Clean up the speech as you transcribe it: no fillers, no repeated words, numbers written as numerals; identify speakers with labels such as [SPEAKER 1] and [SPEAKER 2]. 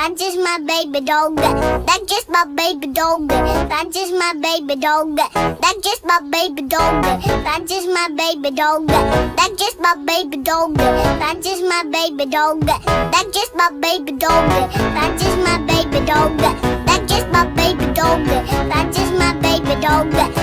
[SPEAKER 1] That's just my baby dog. That's just my baby dog. That's just my baby dog. That's just my baby dog. That's just my baby dog. That's just my baby dog. That's just my baby dog. That's just my baby dog. That's just my baby dog. That's just my baby dog. That's just my baby dog.